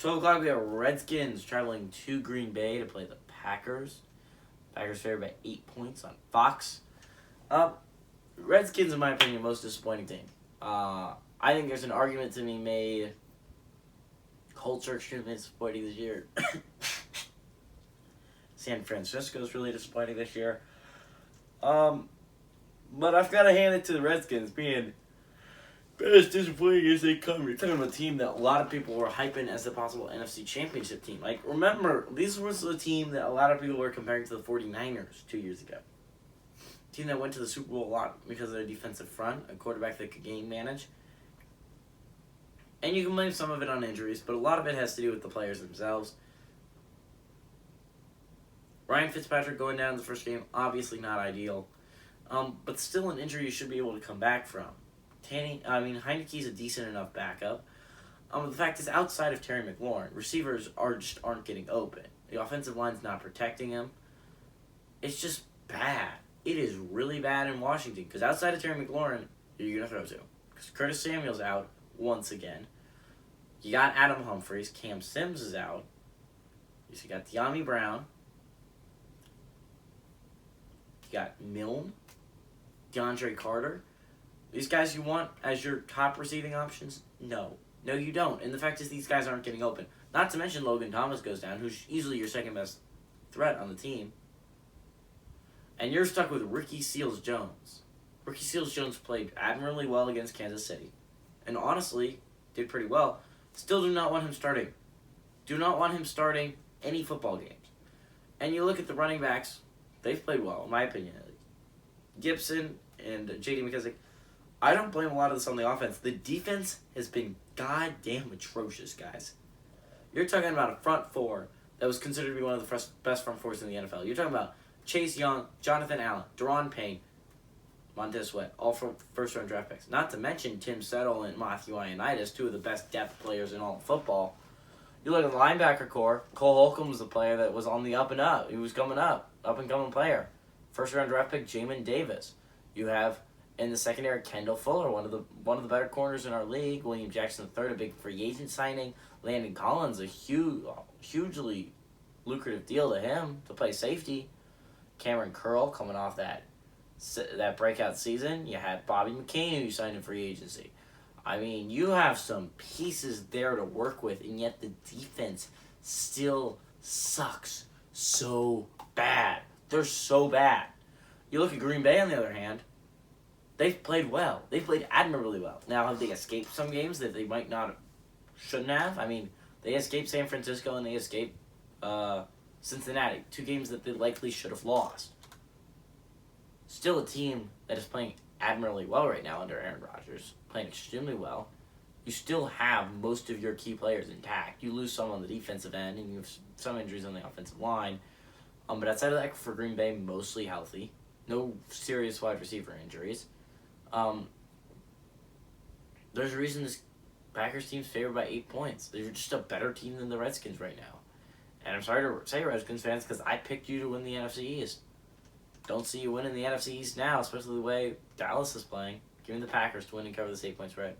12 o'clock, we have Redskins traveling to Green Bay to play the Packers. Packers favored by 8 points on Fox. Redskins, in my opinion, the most disappointing team. I think there's an argument to be made. Colts are extremely disappointing this year. San Francisco's really disappointing this year. But I've got to hand it to the Redskins being as disappointing as they come. You're talking about a team that a lot of people were hyping as a possible NFC Championship team. Like, remember, this was the team that a lot of people were comparing to the 49ers 2 years ago. A team that went to the Super Bowl a lot because of their defensive front, a quarterback that could game manage. And you can blame some of it on injuries, but a lot of it has to do with the players themselves. Ryan Fitzpatrick going down in the first game, obviously not ideal. But still an injury you should be able to come back from. Heineke's a decent enough backup. The fact is, outside of Terry McLaurin, receivers aren't getting open. The offensive line's not protecting him. It's just bad. It is really bad in Washington. Because outside of Terry McLaurin, who are you going to throw to? Because Curtis Samuel's out once again. You got Adam Humphries. Cam Sims is out. You got De'Ami Brown. You got Milne. DeAndre Carter. These guys you want as your top receiving options? No. No, you don't. And the fact is these guys aren't getting open. Not to mention Logan Thomas goes down, who's easily your second best threat on the team. And you're stuck with Ricky Seals-Jones. Ricky Seals-Jones played admirably well against Kansas City. And honestly, did pretty well. Still do not want him starting. Do not want him starting any football games. And you look at the running backs, they've played well, in my opinion. Gibson and J.D. McKissick, I don't blame a lot of this on the offense. The defense has been goddamn atrocious, guys. You're talking about a front four that was considered to be one of the best front fours in the NFL. You're talking about Chase Young, Jonathan Allen, Daron Payne, Montez Sweat, all from first-round draft picks. Not to mention Tim Settle and Matthew Ioannidis, two of the best depth players in all of football. You look at the linebacker core, Cole Holcomb was the player that was on the up and up. He was coming up-and-coming player. First-round draft pick, Jamin Davis. You have in the secondary, Kendall Fuller, one of the better corners in our league. William Jackson III, a big free agent signing. Landon Collins, a hugely lucrative deal to him to play safety. Cameron Curl coming off that breakout season. You had Bobby McCain, who signed in free agency. I mean, you have some pieces there to work with, and yet the defense still sucks so bad. They're so bad. You look at Green Bay, on the other hand, they've played well. They've played admirably well. Now, have they escaped some games that they shouldn't have? I mean, they escaped San Francisco and they escaped Cincinnati. 2 games that they likely should have lost. Still a team that is playing admirably well right now under Aaron Rodgers. Playing extremely well. You still have most of your key players intact. You lose some on the defensive end and you have some injuries on the offensive line. But outside of that, for Green Bay, mostly healthy. No serious wide receiver injuries. There's a reason this Packers team's favored by 8 points. They're just a better team than the Redskins right now. And I'm sorry to say, Redskins fans, because I picked you to win the NFC East. Don't see you winning the NFC East now, especially the way Dallas is playing. Give me the Packers to win and cover this 8-point spread.